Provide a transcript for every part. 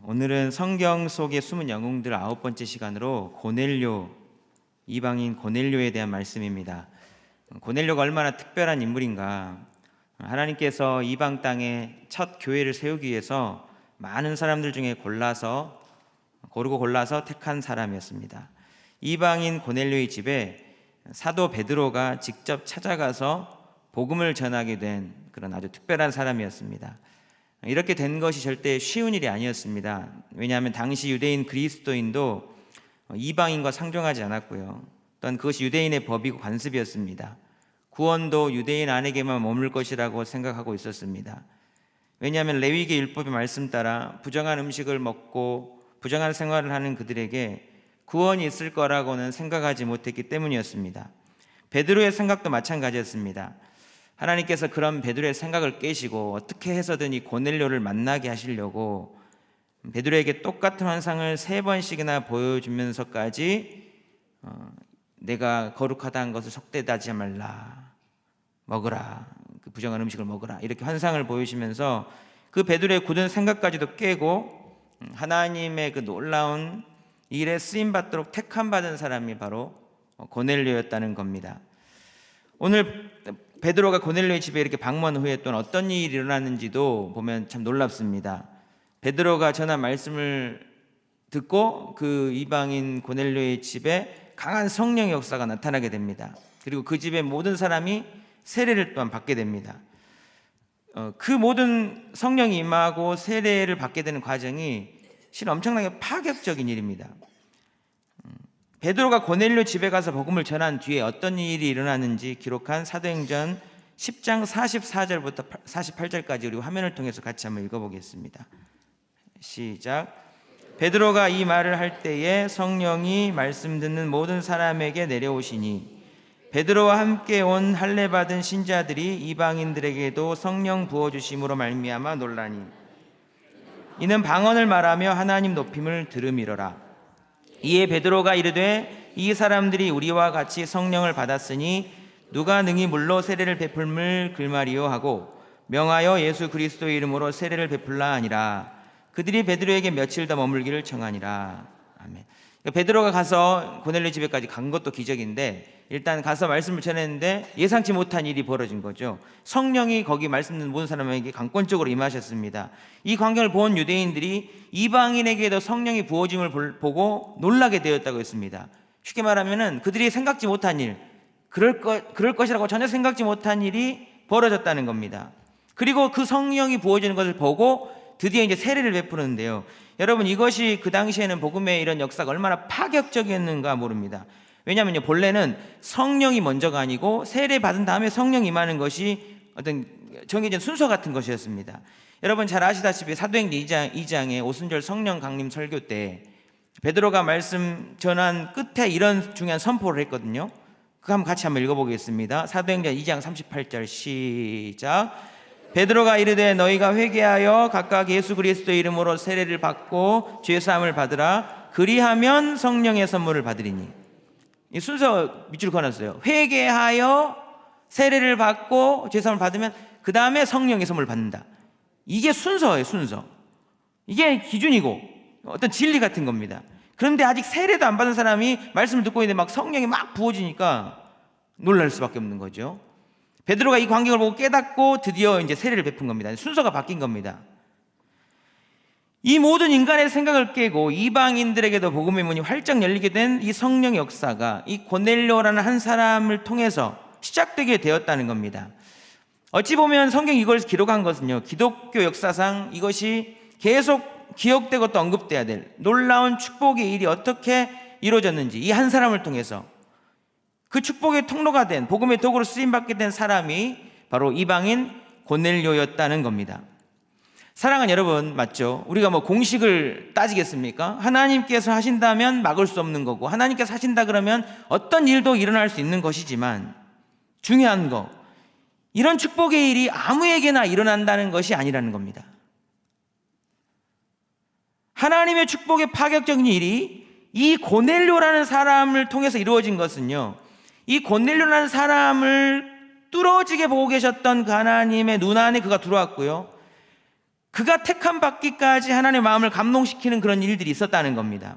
오늘은 성경 속의 숨은 영웅들 9번째 시간으로 고넬료, 이방인 고넬료에 대한 말씀입니다. 고넬료가 얼마나 특별한 인물인가. 하나님께서 이방 땅에 첫 교회를 세우기 위해서 많은 사람들 중에 고르고 골라서 택한 사람이었습니다. 이방인 고넬료의 집에 사도 베드로가 직접 찾아가서 복음을 전하게 된 그런 아주 특별한 사람이었습니다. 이렇게 된 것이 절대 쉬운 일이 아니었습니다. 왜냐하면 당시 유대인 그리스도인도 이방인과 상종하지 않았고요. 또한 그것이 유대인의 법이고 관습이었습니다. 구원도 유대인 안에게만 머물 것이라고 생각하고 있었습니다. 왜냐하면 레위기 율법의 말씀 따라 부정한 음식을 먹고 부정한 생활을 하는 그들에게 구원이 있을 거라고는 생각하지 못했기 때문이었습니다. 베드로의 생각도 마찬가지였습니다. 하나님께서 그런 베드로의 생각을 깨시고 어떻게 해서든 이 고넬료를 만나게 하시려고 베드로에게 똑같은 환상을 3번씩이나 보여주면서까지 내가 거룩하다는 것을 속되다지 말라, 먹으라, 그 부정한 음식을 먹으라, 이렇게 환상을 보여주면서 그 베드로의 굳은 생각까지도 깨고 하나님의 그 놀라운 일에 쓰임받도록 택함받은 사람이 바로 고넬료였다는 겁니다. 오늘 베드로가 고넬료의 집에 이렇게 방문 후에 또 어떤 일이 일어났는지도 보면 참 놀랍습니다. 베드로가 전한 말씀을 듣고 그 이방인 고넬료의 집에 강한 성령의 역사가 나타나게 됩니다. 그리고 그 집의 모든 사람이 세례를 또한 받게 됩니다. 그 모든 성령이 임하고 세례를 받게 되는 과정이 실은 엄청나게 파격적인 일입니다. 베드로가 고넬료 집에 가서 복음을 전한 뒤에 어떤 일이 일어나는지 기록한 사도행전 10장 44절부터 48절까지 우리 화면을 통해서 같이 한번 읽어보겠습니다. 시작. 베드로가 이 말을 할 때에 성령이 말씀 듣는 모든 사람에게 내려오시니 베드로와 함께 온 할례 받은 신자들이 이방인들에게도 성령 부어주심으로 말미암아 놀라니 이는 방언을 말하며 하나님 높임을 들음이로라. 이에 베드로가 이르되 이 사람들이 우리와 같이 성령을 받았으니 누가 능히 물로 세례를 베풀물 글말이요 하고 명하여 예수 그리스도의 이름으로 세례를 베풀라 하니라. 그들이 베드로에게 며칠 더 머물기를 청하니라. 아멘. 베드로가 가서 고넬료 집에까지 간 것도 기적인데 일단 가서 말씀을 전했는데 예상치 못한 일이 벌어진 거죠. 성령이 거기 말씀 듣는 모든 사람에게 강권적으로 임하셨습니다. 이 광경을 본 유대인들이 이방인에게도 성령이 부어짐을 보고 놀라게 되었다고 했습니다. 쉽게 말하면 그들이 생각지 못한 일, 그럴 것이라고 전혀 생각지 못한 일이 벌어졌다는 겁니다. 그리고 그 성령이 부어지는 것을 보고 드디어 이제 세례를 베푸는데요. 여러분, 이것이 그 당시에는 복음의 이런 역사가 얼마나 파격적이었는가 모릅니다. 왜냐하면 본래는 성령이 먼저가 아니고 세례 받은 다음에 성령이 임하는 것이 어떤 정해진 순서 같은 것이었습니다. 여러분 잘 아시다시피 사도행전 2장에 오순절 성령 강림 설교 때 베드로가 말씀 전한 끝에 이런 중요한 선포를 했거든요. 그거 같이 한번 읽어보겠습니다. 사도행전 2장 38절 시작. 베드로가 이르되 너희가 회개하여 각각 예수 그리스도의 이름으로 세례를 받고 죄사함을 받으라. 그리하면 성령의 선물을 받으리니. 이 순서 밑줄 그어놨어요. 회개하여 세례를 받고 죄사함을 받으면 그 다음에 성령의 선물을 받는다. 이게 순서예요. 순서. 이게 기준이고 어떤 진리 같은 겁니다. 그런데 아직 세례도 안 받은 사람이 말씀을 듣고 있는데 막 성령이 막 부어지니까 놀랄 수밖에 없는 거죠. 베드로가 이 광경을 보고 깨닫고 드디어 이제 세례를 베푼 겁니다. 순서가 바뀐 겁니다. 이 모든 인간의 생각을 깨고 이방인들에게도 복음의 문이 활짝 열리게 된 이 성령의 역사가 이 고넬료라는 한 사람을 통해서 시작되게 되었다는 겁니다. 어찌 보면 성경이 이걸 기록한 것은요, 기독교 역사상 이것이 계속 기억되고 또 언급돼야 될 놀라운 축복의 일이 어떻게 이루어졌는지 이 한 사람을 통해서 그 축복의 통로가 된 복음의 도구로 쓰임받게 된 사람이 바로 이방인 고넬료였다는 겁니다. 사랑하는 여러분, 맞죠? 우리가 뭐 공식을 따지겠습니까? 하나님께서 하신다면 막을 수 없는 거고 하나님께서 하신다 그러면 어떤 일도 일어날 수 있는 것이지만 중요한 거, 이런 축복의 일이 아무에게나 일어난다는 것이 아니라는 겁니다. 하나님의 축복의 파격적인 일이 이 고넬료라는 사람을 통해서 이루어진 것은요, 이 고넬료라는 사람을 뚫어지게 보고 계셨던 그 하나님의 눈 안에 그가 들어왔고요, 그가 택함 받기까지 하나님의 마음을 감동시키는 그런 일들이 있었다는 겁니다.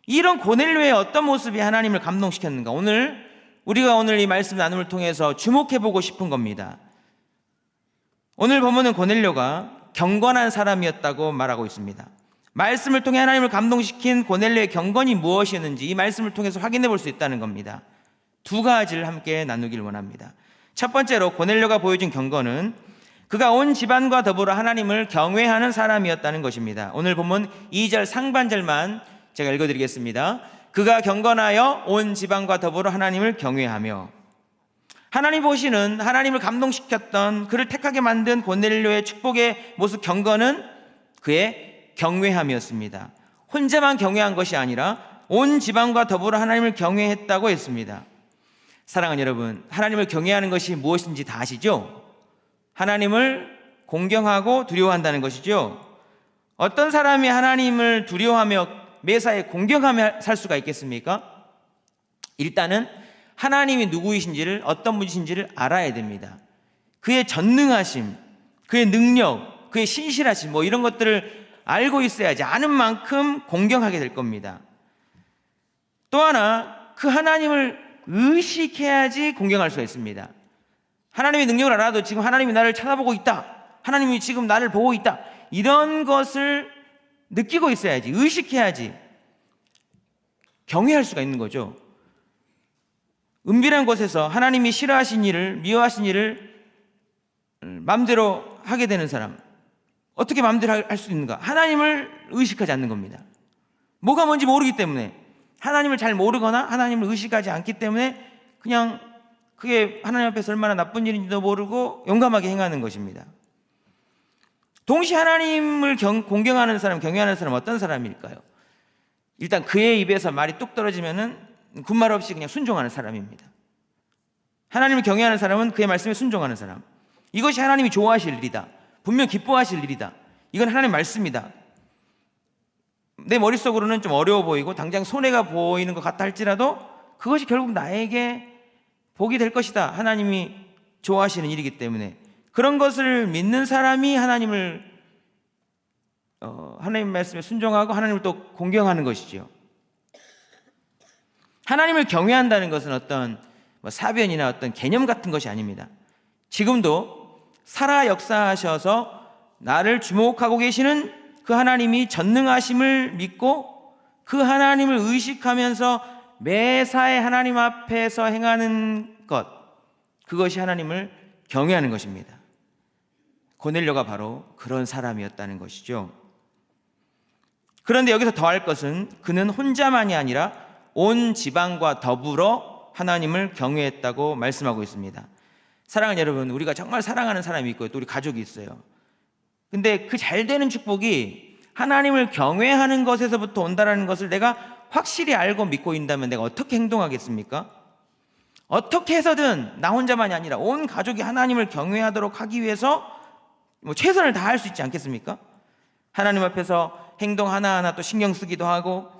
이런 고넬료의 어떤 모습이 하나님을 감동시켰는가? 우리가 오늘 이 말씀 나눔을 통해서 주목해보고 싶은 겁니다. 오늘 본문은 고넬료가 경건한 사람이었다고 말하고 있습니다. 말씀을 통해 하나님을 감동시킨 고넬료의 경건이 무엇이었는지 이 말씀을 통해서 확인해 볼 수 있다는 겁니다. 두 가지를 함께 나누기를 원합니다. 첫 번째로 고넬료가 보여준 경건은 그가 온 집안과 더불어 하나님을 경외하는 사람이었다는 것입니다. 오늘 본문 2절 상반절만 제가 읽어드리겠습니다. 그가 경건하여 온 집안과 더불어 하나님을 경외하며. 하나님 보시는, 하나님을 감동시켰던, 그를 택하게 만든 고넬료의 축복의 모습, 경건은 그의 경외함이었습니다. 혼자만 경외한 것이 아니라 온 집안과 더불어 하나님을 경외했다고 했습니다. 사랑하는 여러분, 하나님을 경외하는 것이 무엇인지 다 아시죠? 하나님을 공경하고 두려워한다는 것이죠. 어떤 사람이 하나님을 두려워하며 매사에 공경하며 살 수가 있겠습니까? 일단은 하나님이 누구이신지를, 어떤 분이신지를 알아야 됩니다. 그의 전능하심, 그의 능력, 그의 신실하심, 이런 것들을 알고 있어야지 아는 만큼 공경하게 될 겁니다. 또 하나, 그 하나님을 의식해야지 공경할 수가 있습니다. 하나님의 능력을 알아도 지금 하나님이 나를 쳐다보고 있다, 하나님이 지금 나를 보고 있다, 이런 것을 느끼고 있어야지, 의식해야지 경외할 수가 있는 거죠. 은밀한 곳에서 하나님이 싫어하신 일을, 미워하신 일을 마음대로 하게 되는 사람, 어떻게 마음대로 할 수 있는가? 하나님을 의식하지 않는 겁니다. 뭐가 뭔지 모르기 때문에, 하나님을 잘 모르거나 하나님을 의식하지 않기 때문에 그냥 그게 하나님 앞에서 얼마나 나쁜 일인지도 모르고 용감하게 행하는 것입니다. 동시에 하나님을 공경하는 사람, 경외하는 사람 어떤 사람일까요? 일단 그의 입에서 말이 뚝 떨어지면은 군말 없이 그냥 순종하는 사람입니다. 하나님을 경외하는 사람은 그의 말씀에 순종하는 사람. 이것이 하나님이 좋아하실 일이다, 분명 기뻐하실 일이다, 이건 하나님의 말씀이다. 내 머릿속으로는 좀 어려워 보이고 당장 손해가 보이는 것 같다 할지라도 그것이 결국 나에게 복이 될 것이다, 하나님이 좋아하시는 일이기 때문에 그런 것을 믿는 사람이 하나님 말씀에 순종하고 하나님을 또 공경하는 것이죠. 하나님을 경외한다는 것은 어떤 사변이나 어떤 개념 같은 것이 아닙니다. 지금도 살아 역사하셔서 나를 주목하고 계시는 그 하나님이 전능하심을 믿고 그 하나님을 의식하면서 매사에 하나님 앞에서 행하는 것, 그것이 하나님을 경외하는 것입니다. 고넬료가 바로 그런 사람이었다는 것이죠. 그런데 여기서 더할 것은 그는 혼자만이 아니라 온 집안과 더불어 하나님을 경외했다고 말씀하고 있습니다. 사랑하는 여러분, 우리가 정말 사랑하는 사람이 있고요, 또 우리 가족이 있어요. 근데 그 잘되는 축복이 하나님을 경외하는 것에서부터 온다는 것을 내가 확실히 알고 믿고 있다면 내가 어떻게 행동하겠습니까? 어떻게 해서든 나 혼자만이 아니라 온 가족이 하나님을 경외하도록 하기 위해서 최선을 다할 수 있지 않겠습니까? 하나님 앞에서 행동 하나하나 또 신경 쓰기도 하고,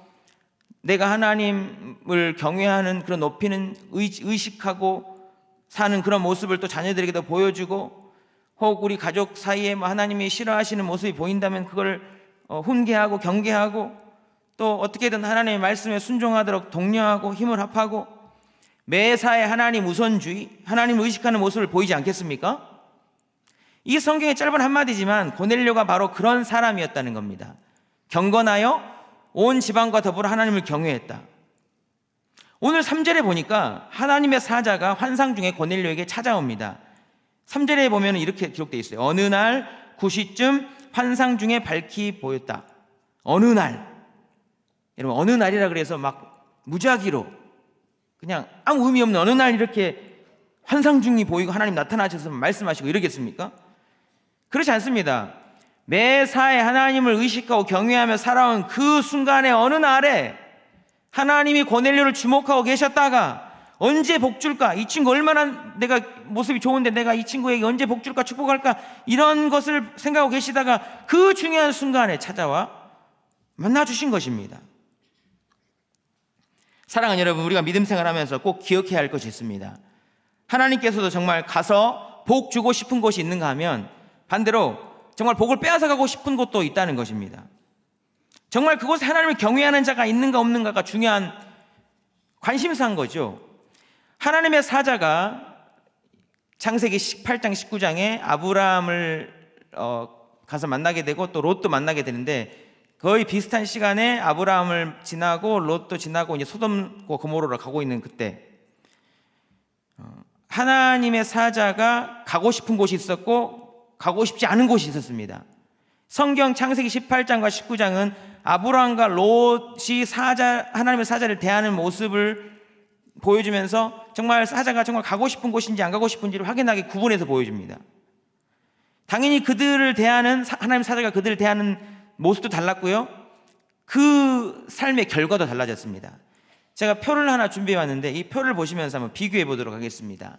내가 하나님을 경외하는 그런 높이는 의식하고 사는 그런 모습을 또 자녀들에게도 보여주고, 혹 우리 가족 사이에 하나님이 싫어하시는 모습이 보인다면 그걸 훈계하고 경계하고, 또 어떻게든 하나님의 말씀에 순종하도록 독려하고 힘을 합하고, 매사에 하나님 우선주의, 하나님을 의식하는 모습을 보이지 않겠습니까? 이 성경의 짧은 한마디지만 고넬료가 바로 그런 사람이었다는 겁니다. 경건하여 온 집안과 더불어 하나님을 경외했다. 오늘 3절에 보니까 하나님의 사자가 환상 중에 고넬료에게 찾아옵니다. 3절에 보면 이렇게 기록되어 있어요. 어느 날 9시쯤 환상 중에 밝히 보였다. 어느 날, 여러분, 어느 날이라 그래서 막 무작위로 그냥 아무 의미 없는 어느 날 이렇게 환상 중이 보이고 하나님 나타나셔서 말씀하시고 이러겠습니까? 그렇지 않습니다. 매사에 하나님을 의식하고 경외하며 살아온 그 순간에 어느 날에 하나님이 고넬료를 주목하고 계셨다가 언제 복 줄까? 이 친구 얼마나 내가 모습이 좋은데 내가 이 친구에게 언제 복 줄까? 축복할까? 이런 것을 생각하고 계시다가 그 중요한 순간에 찾아와 만나주신 것입니다. 사랑하는 여러분, 우리가 믿음 생활하면서 꼭 기억해야 할 것이 있습니다. 하나님께서도 정말 가서 복 주고 싶은 곳이 있는가 하면 반대로 정말 복을 빼앗아가고 싶은 곳도 있다는 것입니다. 정말 그곳에 하나님을 경외하는 자가 있는가 없는가가 중요한 관심사인 거죠. 하나님의 사자가 창세기 18장 19장에 아브라함을 가서 만나게 되고 또 롯도 만나게 되는데, 거의 비슷한 시간에 아브라함을 지나고 롯도 지나고 이제 소돔과 고모라로 가고 있는 그때 하나님의 사자가 가고 싶은 곳이 있었고 가고 싶지 않은 곳이 있었습니다. 성경 창세기 18장과 19장은 아브라함과 롯이 하나님의 사자를 대하는 모습을 보여주면서 정말 사자가 정말 가고 싶은 곳인지 안 가고 싶은지를 확인하게 구분해서 보여줍니다. 당연히 하나님의 사자가 그들을 대하는 모습도 달랐고요, 그 삶의 결과도 달라졌습니다. 제가 표를 하나 준비해 왔는데 이 표를 보시면서 한번 비교해 보도록 하겠습니다.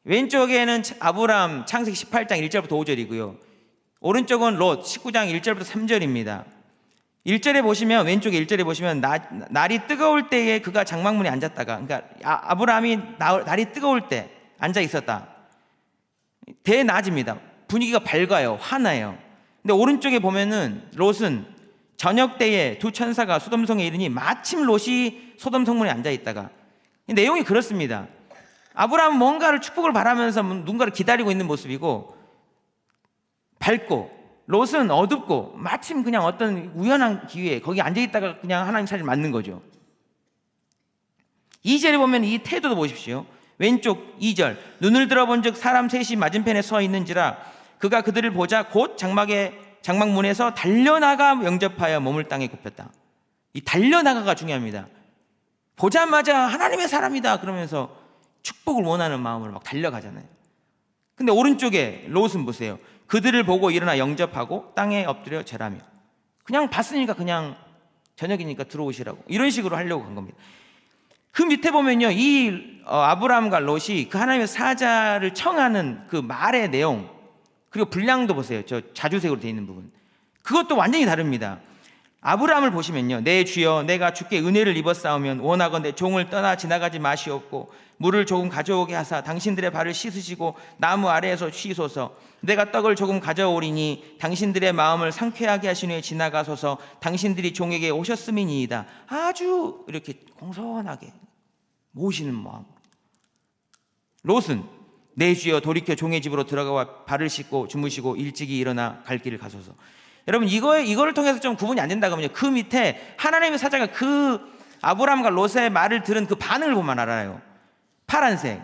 왼쪽에는 아브라함 창세기 18장 1절부터 5절이고요 오른쪽은 롯 19장 1절부터 3절입니다. 1절에 보시면, 왼쪽에 1절에 보시면 날이 뜨거울 때에 그가 장막문에 앉았다가, 그러니까 아브라함이 날이 뜨거울 때 앉아 있었다. 대낮입니다. 분위기가 밝아요. 환해요. 근데 오른쪽에 보면은 롯은 저녁 때에 두 천사가 소돔성에 이르니 마침 롯이 소돔 성문에 앉아 있다가, 내용이 그렇습니다. 아브라함은 뭔가를 축복을 바라면서 누군가를 기다리고 있는 모습이고 밝고, 롯은 어둡고 마침 그냥 어떤 우연한 기회에 거기 앉아 있다가 그냥 하나님 사진을 맞는 거죠. 2절에 보면 이 태도도 보십시오. 왼쪽 2절, 눈을 들어본 즉 사람 셋이 맞은편에 서 있는지라 그가 그들을 보자 곧 장막문에서 달려나가 영접하여 몸을 땅에 굽혔다. 이 달려나가가 중요합니다. 보자마자 하나님의 사람이다 그러면서 축복을 원하는 마음으로 막 달려가잖아요. 근데 오른쪽에 롯은 보세요. 그들을 보고 일어나 영접하고 땅에 엎드려 절하며, 그냥 봤으니까 그냥 저녁이니까 들어오시라고 이런 식으로 하려고 간 겁니다. 그 밑에 보면요, 이 아브라함과 롯이 그 하나님의 사자를 청하는 그 말의 내용, 그리고 분량도 보세요. 저 자주색으로 되어 있는 부분, 그것도 완전히 다릅니다. 아브라함을 보시면요, 내 주여 내가 주께 은혜를 입었사오면 원하건대 종을 떠나 지나가지 마시옵고 물을 조금 가져오게 하사 당신들의 발을 씻으시고 나무 아래에서 쉬소서. 내가 떡을 조금 가져오리니 당신들의 마음을 상쾌하게 하신 후에 지나가소서. 당신들이 종에게 오셨음이니이다. 아주 이렇게 공손하게 모시는 마음. 롯은 내 주여 돌이켜 종의 집으로 들어가와 발을 씻고 주무시고 일찍이 일어나 갈 길을 가소서. 여러분, 이거를 통해서 좀 구분이 안 된다고 하면요, 그 밑에 하나님의 사자가 그 아브라함과 롯의 말을 들은 그 반응을 보면 알아요. 파란색.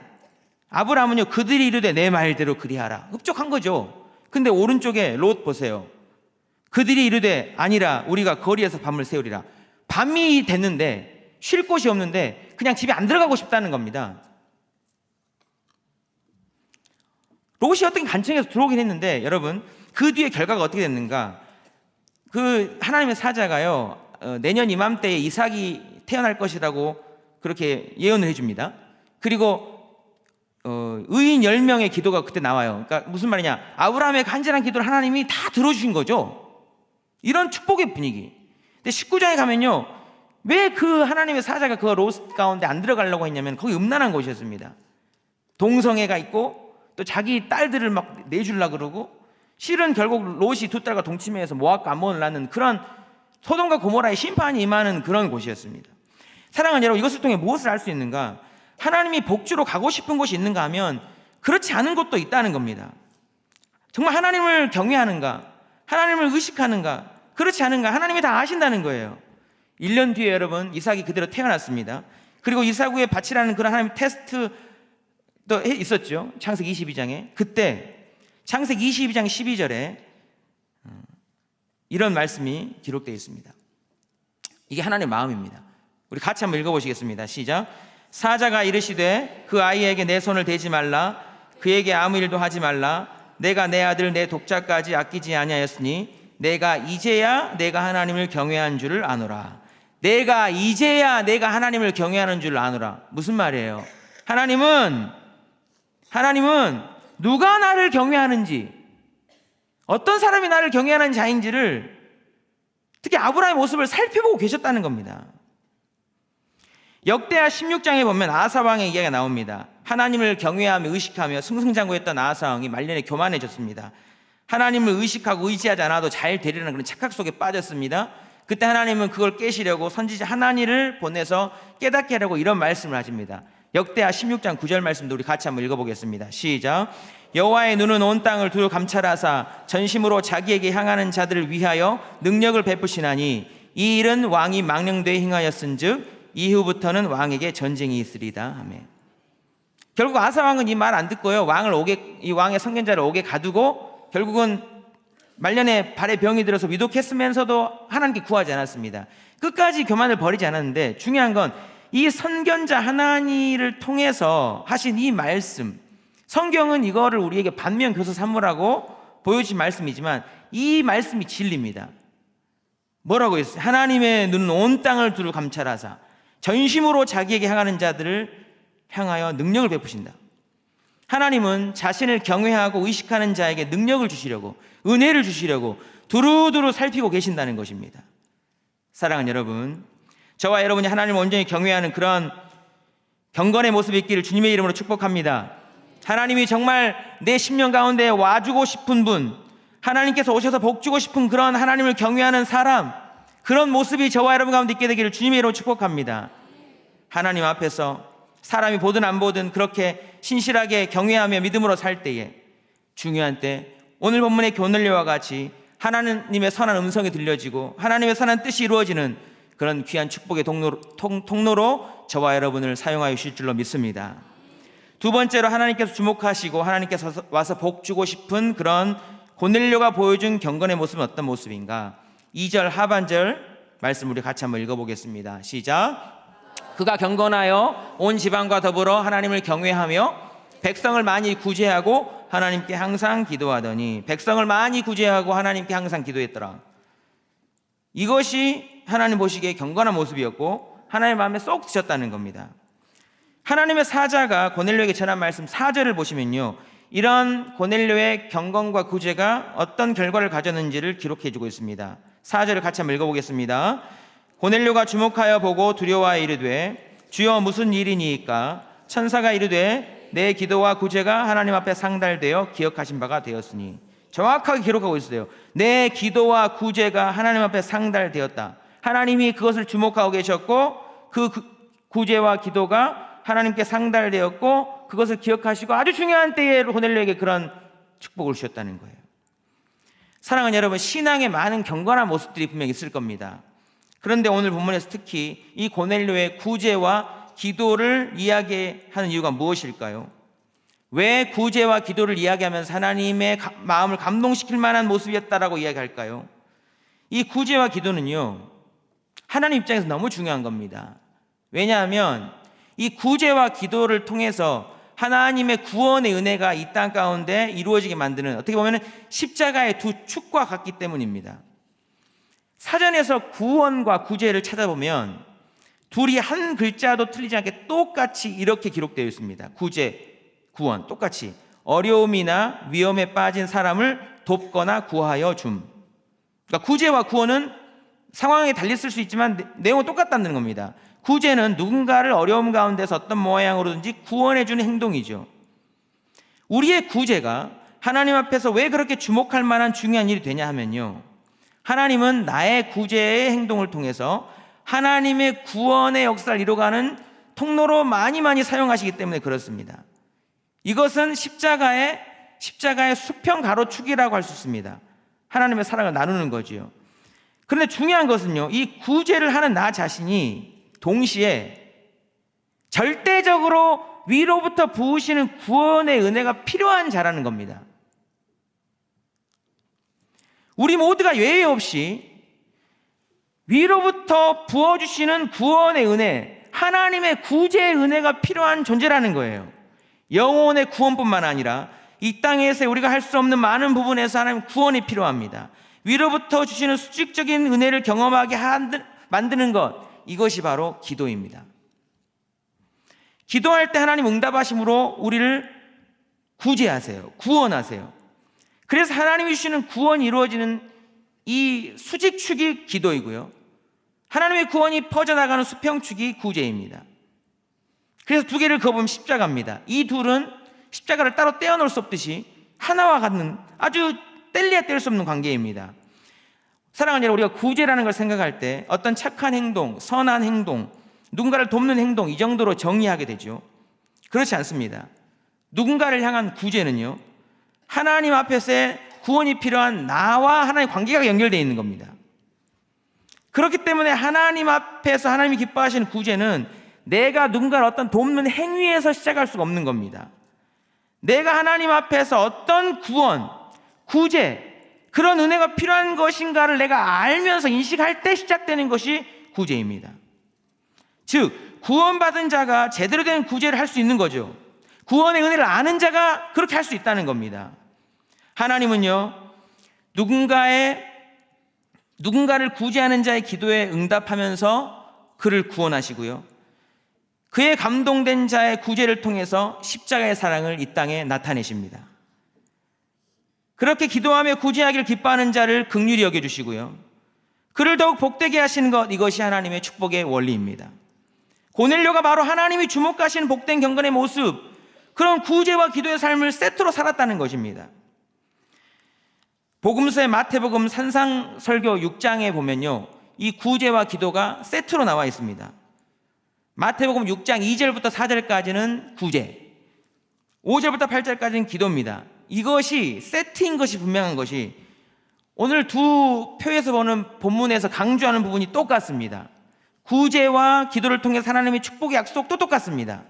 아브라함은요, 그들이 이르되 내 말대로 그리하라. 흡족한 거죠. 근데 오른쪽에 롯 보세요. 그들이 이르되 아니라 우리가 거리에서 밤을 새우리라. 밤이 됐는데 쉴 곳이 없는데 그냥 집에 안 들어가고 싶다는 겁니다. 롯이 어떻게 간청해서 들어오긴 했는데, 여러분, 그 뒤에 결과가 어떻게 됐는가? 그 하나님의 사자가요, 내년 이맘때에 이삭이 태어날 것이라고 그렇게 예언을 해줍니다. 그리고 의인 10명의 기도가 그때 나와요. 그러니까 무슨 말이냐, 아브라함의 간절한 기도를 하나님이 다 들어주신 거죠. 이런 축복의 분위기. 근데 19장에 가면요, 왜 그 하나님의 사자가 그 롯 가운데 안 들어가려고 했냐면 거기 음란한 곳이었습니다. 동성애가 있고 또 자기 딸들을 막 내주려고 그러고, 실은 결국 롯이 두 딸과 동침해서 모압과 암몬을 낳는 그런 소돔과 고모라의 심판이 임하는 그런 곳이었습니다. 사랑하는 여러분, 이것을 통해 무엇을 알 수 있는가? 하나님이 복주로 가고 싶은 곳이 있는가 하면 그렇지 않은 곳도 있다는 겁니다. 정말 하나님을 경외하는가? 하나님을 의식하는가? 그렇지 않은가? 하나님이 다 아신다는 거예요. 1년 뒤에 여러분, 이삭이 그대로 태어났습니다. 그리고 이삭 후에 바치라는 그런 하나님 테스트도 있었죠. 창세기 22장에. 그때 창세기 22장 12절에 이런 말씀이 기록되어 있습니다. 이게 하나님의 마음입니다. 우리 같이 한번 읽어보시겠습니다. 시작. 사자가 이르시되 그 아이에게 내 손을 대지 말라. 그에게 아무 일도 하지 말라. 내가 내 아들 내 독자까지 아끼지 아니하였으니 내가 이제야 내가 하나님을 경외한 줄을 아노라. 내가 이제야 내가 하나님을 경외하는 줄 아노라. 무슨 말이에요? 하나님은 누가 나를 경외하는지, 어떤 사람이 나를 경외하는 자인지를 특히 아브라함의 모습을 살펴보고 계셨다는 겁니다. 역대하 16장에 보면 아사 왕의 이야기가 나옵니다. 하나님을 경외하며 의식하며 승승장구했던 아사 왕이 말년에 교만해졌습니다. 하나님을 의식하고 의지하지 않아도 잘 되리라는 그런 착각 속에 빠졌습니다. 그때 하나님은 그걸 깨시려고 선지자 하나니를 보내서 깨닫게 하려고 이런 말씀을 하십니다. 역대하 16장 9절 말씀도 우리 같이 한번 읽어보겠습니다. 시작. 여호와의 눈은 온 땅을 두루 감찰하사 전심으로 자기에게 향하는 자들을 위하여 능력을 베푸시나니 이 일은 왕이 망령되이 행하였은즉 이후부터는 왕에게 전쟁이 있으리다. 아멘. 결국 아사 왕은 이 말 안 듣고요, 이 왕의 선견자를 옥에 가두고 결국은 말년에 발에 병이 들어서 위독했으면서도 하나님께 구하지 않았습니다. 끝까지 교만을 버리지 않았는데, 중요한 건 이 선견자 하나니를 통해서 하신 이 말씀, 성경은 이거를 우리에게 반면교사 삼으라고 보여주신 말씀이지만 이 말씀이 진리입니다. 뭐라고 했어요? 하나님의 눈은 온 땅을 두루 감찰하사 전심으로 자기에게 향하는 자들을 향하여 능력을 베푸신다. 하나님은 자신을 경외하고 의식하는 자에게 능력을 주시려고, 은혜를 주시려고 두루두루 살피고 계신다는 것입니다. 사랑하는 여러분, 저와 여러분이 하나님을 온전히 경외하는 그런 경건의 모습이 있기를 주님의 이름으로 축복합니다. 하나님이 정말 내 심령 가운데 와주고 싶은 분, 하나님께서 오셔서 복주고 싶은 그런 하나님을 경외하는 사람, 그런 모습이 저와 여러분 가운데 있게 되기를 주님의 이름으로 축복합니다. 하나님 앞에서 사람이 보든 안 보든 그렇게 신실하게 경외하며 믿음으로 살 때에, 중요한 때 오늘 본문의 고넬료와 같이 하나님의 선한 음성이 들려지고 하나님의 선한 뜻이 이루어지는 그런 귀한 축복의 통로로 저와 여러분을 사용하여 주실 줄로 믿습니다. 두 번째로 하나님께서 주목하시고 하나님께서 와서 복주고 싶은 그런 고넬료가 보여준 경건의 모습은 어떤 모습인가? 2절 하반절 말씀 우리 같이 한번 읽어보겠습니다. 시작. 그가 경건하여 온 지방과 더불어 하나님을 경외하며 백성을 많이 구제하고 하나님께 항상 기도하더니, 백성을 많이 구제하고 하나님께 항상 기도했더라. 이것이 하나님 보시기에 경건한 모습이었고 하나님의 마음에 쏙 드셨다는 겁니다. 하나님의 사자가 고넬료에게 전한 말씀 4절을 보시면요, 이런 고넬료의 경건과 구제가 어떤 결과를 가졌는지를 기록해 주고 있습니다. 4절을 같이 한번 읽어보겠습니다. 고넬료가 주목하여 보고 두려워하여 이르되 주여 무슨 일이니이까? 천사가 이르되 내 기도와 구제가 하나님 앞에 상달되어 기억하신 바가 되었으니. 정확하게 기록하고 있어요. 내 기도와 구제가 하나님 앞에 상달되었다. 하나님이 그것을 주목하고 계셨고 그 구제와 기도가 하나님께 상달되었고 그것을 기억하시고 아주 중요한 때에 고넬료에게 그런 축복을 주셨다는 거예요. 사랑하는 여러분, 신앙에 많은 경건한 모습들이 분명히 있을 겁니다. 그런데 오늘 본문에서 특히 이 고넬료의 구제와 기도를 이야기하는 이유가 무엇일까요? 왜 구제와 기도를 이야기하면서 하나님의 마음을 감동시킬 만한 모습이었다라고 이야기할까요? 이 구제와 기도는요, 하나님 입장에서 너무 중요한 겁니다. 왜냐하면 이 구제와 기도를 통해서 하나님의 구원의 은혜가 이 땅 가운데 이루어지게 만드는, 어떻게 보면 십자가의 두 축과 같기 때문입니다. 사전에서 구원과 구제를 찾아보면 둘이 한 글자도 틀리지 않게 똑같이 이렇게 기록되어 있습니다. 구제, 구원 똑같이 어려움이나 위험에 빠진 사람을 돕거나 구하여 줌. 그러니까 구제와 구원은 상황이 달렸을 수 있지만 내용은 똑같다는 겁니다. 구제는 누군가를 어려움 가운데서 어떤 모양으로든지 구원해 주는 행동이죠. 우리의 구제가 하나님 앞에서 왜 그렇게 주목할 만한 중요한 일이 되냐 하면요, 하나님은 나의 구제의 행동을 통해서 하나님의 구원의 역사를 이루어가는 통로로 많이 사용하시기 때문에 그렇습니다. 이것은 십자가의 수평 가로축이라고 할 수 있습니다. 하나님의 사랑을 나누는 거지요. 그런데 중요한 것은요, 이 구제를 하는 나 자신이 동시에 절대적으로 위로부터 부으시는 구원의 은혜가 필요한 자라는 겁니다. 우리 모두가 예외 없이 위로부터 부어주시는 구원의 은혜, 하나님의 구제의 은혜가 필요한 존재라는 거예요. 영혼의 구원뿐만 아니라 이 땅에서 우리가 할 수 없는 많은 부분에서 하나님 구원이 필요합니다. 위로부터 주시는 수직적인 은혜를 경험하게 만드는 것, 이것이 바로 기도입니다. 기도할 때 하나님 응답하심으로 우리를 구제하세요. 구원하세요. 그래서 하나님이 주시는 구원이 이루어지는 이 수직축이 기도이고요, 하나님의 구원이 퍼져나가는 수평축이 구제입니다. 그래서 두 개를 그어보면 십자가입니다. 이 둘은 십자가를 따로 떼어놓을 수 없듯이 하나와 같은 아주 뗄래야 뗄 수 없는 관계입니다. 사랑하는 여러분, 우리가 구제라는 걸 생각할 때 어떤 착한 행동, 선한 행동, 누군가를 돕는 행동, 이 정도로 정의하게 되죠. 그렇지 않습니다. 누군가를 향한 구제는요, 하나님 앞에서의 구원이 필요한 나와 하나님의 관계가 연결되어 있는 겁니다. 그렇기 때문에 하나님 앞에서 하나님이 기뻐하시는 구제는 내가 누군가를 어떤 돕는 행위에서 시작할 수가 없는 겁니다. 내가 하나님 앞에서 어떤 구원, 구제, 그런 은혜가 필요한 것인가를 내가 알면서 인식할 때 시작되는 것이 구제입니다. 즉, 구원받은 자가 제대로 된 구제를 할 수 있는 거죠. 구원의 은혜를 아는 자가 그렇게 할 수 있다는 겁니다. 하나님은요, 누군가를 구제하는 자의 기도에 응답하면서 그를 구원하시고요, 그의 감동된 자의 구제를 통해서 십자가의 사랑을 이 땅에 나타내십니다. 그렇게 기도하며 구제하기를 기뻐하는 자를 긍휼히 여겨주시고요, 그를 더욱 복되게 하시는 것, 이것이 하나님의 축복의 원리입니다. 고넬료가 바로 하나님이 주목하시는 복된 경건의 모습, 그런 구제와 기도의 삶을 세트로 살았다는 것입니다. 복음서의 마태복음 산상설교 6장에 보면요, 이 구제와 기도가 세트로 나와 있습니다. 마태복음 6장 2절부터 4절까지는 구제, 5절부터 8절까지는 기도입니다. 이것이 세트인 것이 분명한 것이 오늘 두 표에서 보는 본문에서 강조하는 부분이 똑같습니다. 구제와 기도를 통해 하나님의 축복의 약속도 똑같습니다.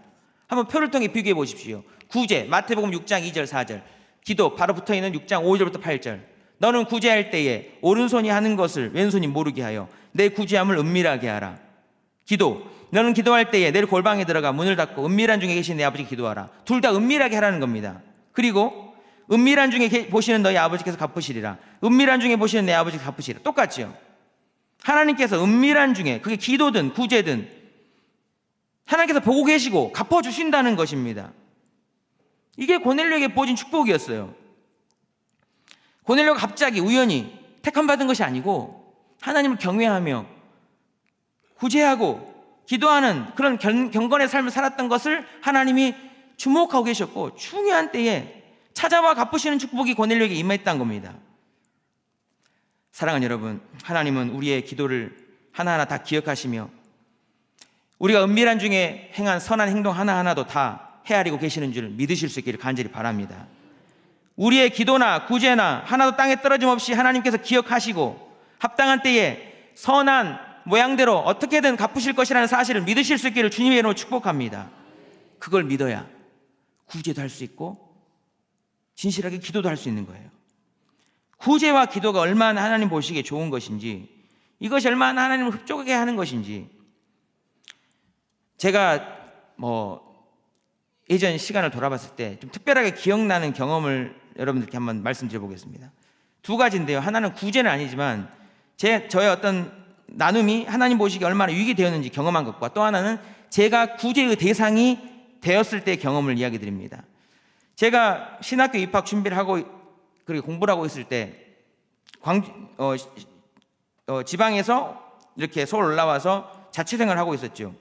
한번 표를 통해 비교해 보십시오. 구제, 마태복음 6장 2절 4절, 기도 바로 붙어있는 6장 5절부터 8절. 너는 구제할 때에 오른손이 하는 것을 왼손이 모르게 하여 내 구제함을 은밀하게 하라. 기도, 너는 기도할 때에 내 골방에 들어가 문을 닫고 은밀한 중에 계신 내 아버지께 기도하라. 둘 다 은밀하게 하라는 겁니다. 그리고 은밀한 중에 보시는 너희 아버지께서 갚으시리라. 은밀한 중에 보시는 내 아버지께서 갚으시리라. 똑같죠. 하나님께서 은밀한 중에, 그게 기도든 구제든 하나님께서 보고 계시고 갚아주신다는 것입니다. 이게 고넬료에게 보여진 축복이었어요. 고넬료가 갑자기 우연히 택함받은 것이 아니고 하나님을 경외하며 구제하고 기도하는 그런 경건의 삶을 살았던 것을 하나님이 주목하고 계셨고, 중요한 때에 찾아와 갚으시는 축복이 고넬료에게 임했다는 겁니다. 사랑하는 여러분, 하나님은 우리의 기도를 하나하나 다 기억하시며 우리가 은밀한 중에 행한 선한 행동 하나하나도 다 헤아리고 계시는 줄 믿으실 수 있기를 간절히 바랍니다. 우리의 기도나 구제나 하나도 땅에 떨어짐 없이 하나님께서 기억하시고 합당한 때에 선한 모양대로 어떻게든 갚으실 것이라는 사실을 믿으실 수 있기를 주님의 이름으로 축복합니다. 그걸 믿어야 구제도 할 수 있고 진실하게 기도도 할 수 있는 거예요. 구제와 기도가 얼마나 하나님 보시기에 좋은 것인지, 이것이 얼마나 하나님을 흡족하게 하는 것인지, 제가 예전 시간을 돌아봤을 때 좀 특별하게 기억나는 경험을 여러분들께 한번 말씀드려 보겠습니다. 두 가지인데요, 하나는 구제는 아니지만 저의 어떤 나눔이 하나님 보시기에 얼마나 유익이 되었는지 경험한 것과, 또 하나는 제가 구제의 대상이 되었을 때의 경험을 이야기 드립니다. 제가 신학교 입학 준비를 하고 그리고 공부를 하고 있을 때 지방에서 이렇게 서울 올라와서 자취생활을 하고 있었죠.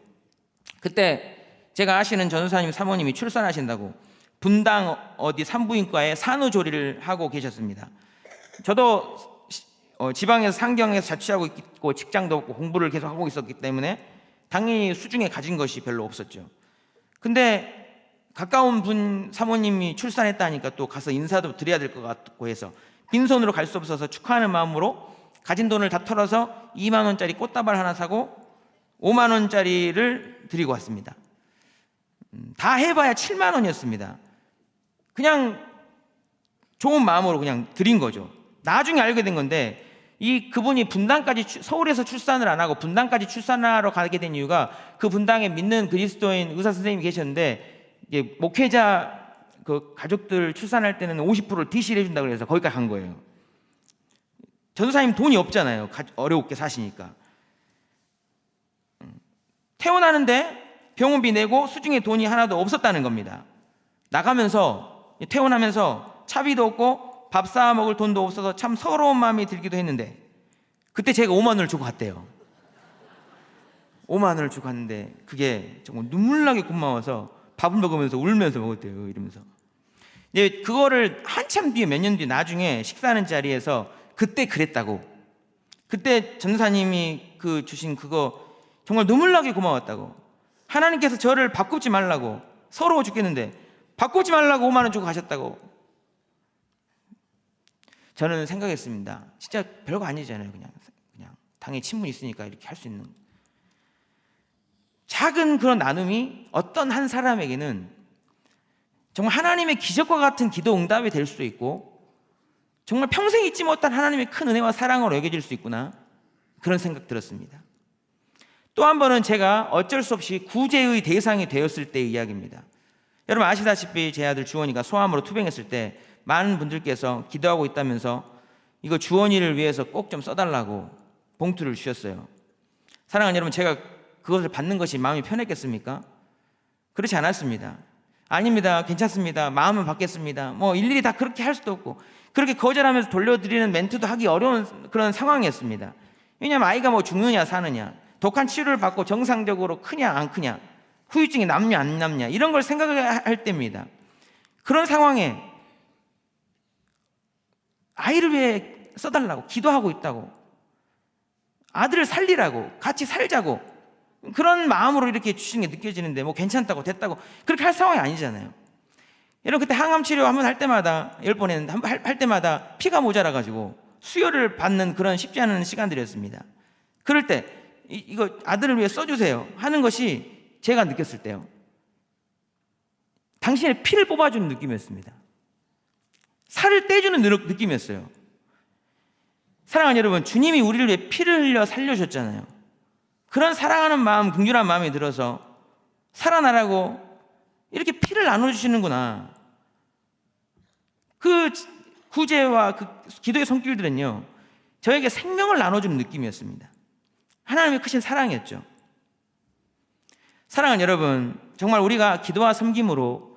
그때 제가 아시는 전도사님 사모님이 출산하신다고 분당 어디 산부인과에 산후조리를 하고 계셨습니다. 저도 지방에서 상경에서 자취하고 있고 직장도 없고 공부를 계속 하고 있었기 때문에 당연히 수중에 가진 것이 별로 없었죠. 근데 가까운 분 사모님이 출산했다니까 또 가서 인사도 드려야 될 것 같고 해서 빈손으로 갈 수 없어서 축하하는 마음으로 가진 돈을 다 털어서 2만 원짜리 꽃다발 하나 사고 5만 원짜리를 드리고 왔습니다. 다 해봐야 7만 원이었습니다. 그냥 좋은 마음으로 그냥 드린 거죠. 나중에 알게 된 건데, 그분이 분당까지 서울에서 출산을 안 하고 분당까지 출산하러 가게 된 이유가, 그 분당에 믿는 그리스도인 의사 선생님이 계셨는데, 이게 목회자 그 가족들 출산할 때는 50%를 DC를 해준다고 해서 거기까지 간 거예요. 전도사님 돈이 없잖아요. 어렵게 사시니까. 퇴원하는데 병원비 내고 수중에 돈이 하나도 없었다는 겁니다. 나가면서 퇴원하면서 차비도 없고 밥 사 먹을 돈도 없어서 참 서러운 마음이 들기도 했는데, 그때 제가 5만 원을 주고 갔대요. 5만 원을 주고 갔는데 그게 정말 눈물나게 고마워서 밥을 먹으면서 울면서 먹었대요. 이러면서 근데 그거를 한참 뒤에 몇 년 뒤에 나중에 식사하는 자리에서 그때 그랬다고, 그때 전도사님이 그 주신 그거 정말 눈물 나게 고마웠다고, 하나님께서 저를 바꾸지 말라고, 서러워 죽겠는데 바꾸지 말라고 5만 원 주고 가셨다고. 저는 생각했습니다. 진짜 별거 아니잖아요. 그냥 당연히 친분이 있으니까 이렇게 할 수 있는 작은 그런 나눔이 어떤 한 사람에게는 정말 하나님의 기적과 같은 기도 응답이 될 수도 있고, 정말 평생 잊지 못한 하나님의 큰 은혜와 사랑으로 여겨질 수 있구나, 그런 생각 들었습니다. 또 한 번은 제가 어쩔 수 없이 구제의 대상이 되었을 때의 이야기입니다. 여러분 아시다시피 제 아들 주원이가 소아암으로 투병했을 때 많은 분들께서 기도하고 있다면서 이거 주원이를 위해서 꼭 좀 써달라고 봉투를 주셨어요. 사랑하는 여러분, 제가 그것을 받는 것이 마음이 편했겠습니까? 그렇지 않았습니다. 아닙니다, 괜찮습니다, 마음은 받겠습니다, 뭐 일일이 다 그렇게 할 수도 없고, 그렇게 거절하면서 돌려드리는 멘트도 하기 어려운 그런 상황이었습니다. 왜냐하면 아이가 뭐 죽느냐 사느냐, 독한 치료를 받고 정상적으로 크냐 안 크냐, 후유증이 남냐 안 남냐, 이런 걸 생각할 때입니다. 그런 상황에 아이를 위해 써달라고 기도하고 있다고, 아들을 살리라고, 같이 살자고, 그런 마음으로 이렇게 주시는 게 느껴지는데 뭐 괜찮다고 됐다고 그렇게 할 상황이 아니잖아요. 여러분 그때 항암 치료 한번 할 때마다 10번 했는데 할 때마다 피가 모자라 가지고 수혈을 받는 그런 쉽지 않은 시간들이었습니다. 그럴 때 이거 아들을 위해 써주세요 하는 것이 제가 느꼈을 때요, 당신의 피를 뽑아주는 느낌이었습니다. 살을 떼주는 느낌이었어요. 사랑하는 여러분, 주님이 우리를 위해 피를 흘려 살려주셨잖아요. 그런 사랑하는 마음, 긍휼한 마음이 들어서 살아나라고 이렇게 피를 나눠주시는구나. 그 구제와 그 기도의 손길들은요, 저에게 생명을 나눠주는 느낌이었습니다. 하나님의 크신 사랑이었죠. 사랑하는 여러분, 정말 우리가 기도와 섬김으로,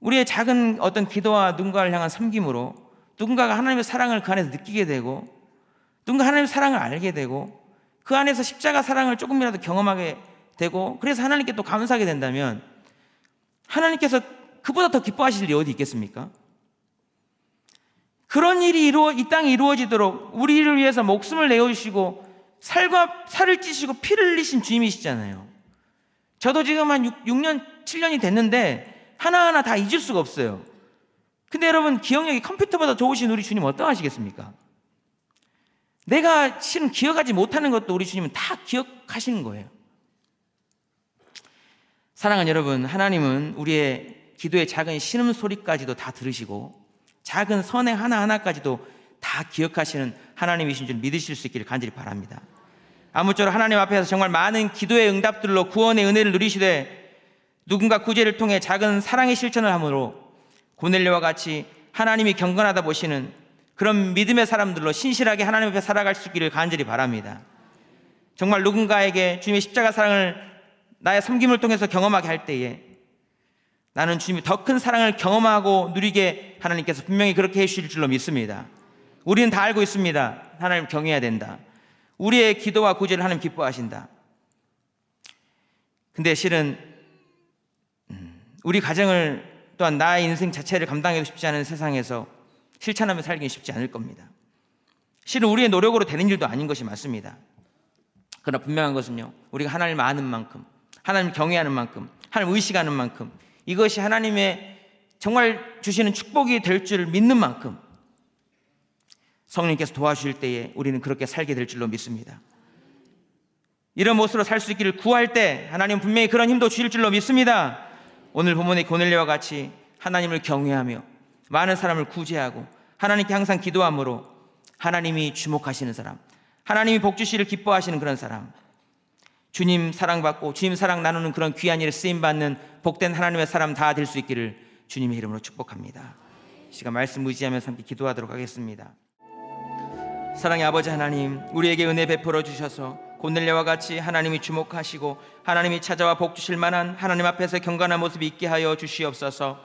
우리의 작은 어떤 기도와 누군가를 향한 섬김으로 누군가가 하나님의 사랑을 그 안에서 느끼게 되고, 누군가 하나님의 사랑을 알게 되고, 그 안에서 십자가 사랑을 조금이라도 경험하게 되고, 그래서 하나님께 또 감사하게 된다면 하나님께서 그보다 더 기뻐하실 일이 어디 있겠습니까? 그런 일이 이 땅에 이루어지도록 우리를 위해서 목숨을 내어주시고 살을 찌시고 피를 흘리신 주님이시잖아요. 저도 지금 한 6년 7년이 됐는데 하나하나 다 잊을 수가 없어요. 근데 여러분, 기억력이 컴퓨터보다 좋으신 우리 주님 어떠하시겠습니까? 내가 실은 기억하지 못하는 것도 우리 주님은 다 기억하시는 거예요. 사랑하는 여러분, 하나님은 우리의 기도의 작은 신음소리까지도 다 들으시고 작은 선행 하나하나까지도 다 기억하시는 하나님이신 줄 믿으실 수 있기를 간절히 바랍니다. 아무쪼록 하나님 앞에서 정말 많은 기도의 응답들로 구원의 은혜를 누리시되 누군가 구제를 통해 작은 사랑의 실천을 함으로 고넬료와 같이 하나님이 경건하다 보시는 그런 믿음의 사람들로 신실하게 하나님 앞에 살아갈 수 있기를 간절히 바랍니다. 정말 누군가에게 주님의 십자가 사랑을 나의 섬김을 통해서 경험하게 할 때에 나는 주님이 더 큰 사랑을 경험하고 누리게 하나님께서 분명히 그렇게 해주실 줄로 믿습니다. 우리는 다 알고 있습니다. 하나님 경외해야 된다. 우리의 기도와 구제를 하나님 기뻐하신다. 근데 실은 우리 가정을 또한 나의 인생 자체를 감당하기 쉽지 않은 세상에서 실천하며 살기는 쉽지 않을 겁니다. 실은 우리의 노력으로 되는 일도 아닌 것이 맞습니다. 그러나 분명한 것은요, 우리가 하나님을 아는 만큼, 하나님을 경외하는 만큼, 하나님을 의식하는 만큼, 이것이 하나님의 정말 주시는 축복이 될 줄 믿는 만큼 성령님께서 도와주실 때에 우리는 그렇게 살게 될 줄로 믿습니다. 이런 모습으로 살 수 있기를 구할 때 하나님은 분명히 그런 힘도 주실 줄로 믿습니다. 오늘 본문의 고넬료와 같이 하나님을 경외하며 많은 사람을 구제하고 하나님께 항상 기도함으로 하나님이 주목하시는 사람, 하나님이 복 주시기를 기뻐하시는 그런 사람, 주님 사랑받고 주님 사랑 나누는 그런 귀한 일에 쓰임받는 복된 하나님의 사람 다 될 수 있기를 주님의 이름으로 축복합니다. 이 시간 말씀 의지하면서 함께 기도하도록 하겠습니다. 사랑의 아버지 하나님, 우리에게 은혜 베풀어 주셔서 고넬료와 같이 하나님이 주목하시고 하나님이 찾아와 복 주실 만한 하나님 앞에서 경건한 모습이 있게 하여 주시옵소서.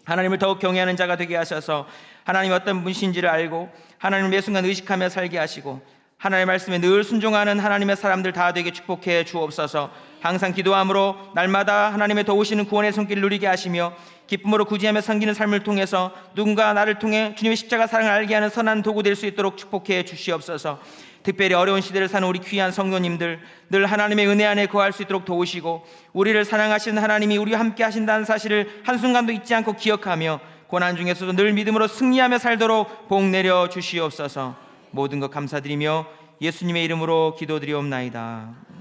하나님을 더욱 경외하는 자가 되게 하셔서 하나님이 어떤 분이신지를 알고 하나님을 매 순간 의식하며 살게 하시고 하나님의 말씀에 늘 순종하는 하나님의 사람들 다 되게 축복해 주옵소서. 항상 기도함으로 날마다 하나님의 도우시는 구원의 손길을 누리게 하시며 기쁨으로 구제하며 섬기는 삶을 통해서 누군가 나를 통해 주님의 십자가 사랑을 알게 하는 선한 도구 될 수 있도록 축복해 주시옵소서. 특별히 어려운 시대를 사는 우리 귀한 성도님들 늘 하나님의 은혜 안에 거할 수 있도록 도우시고 우리를 사랑하시는 하나님이 우리와 함께 하신다는 사실을 한순간도 잊지 않고 기억하며 고난 중에서도 늘 믿음으로 승리하며 살도록 복 내려 주시옵소서. 모든 것 감사드리며 예수님의 이름으로 기도드리옵나이다.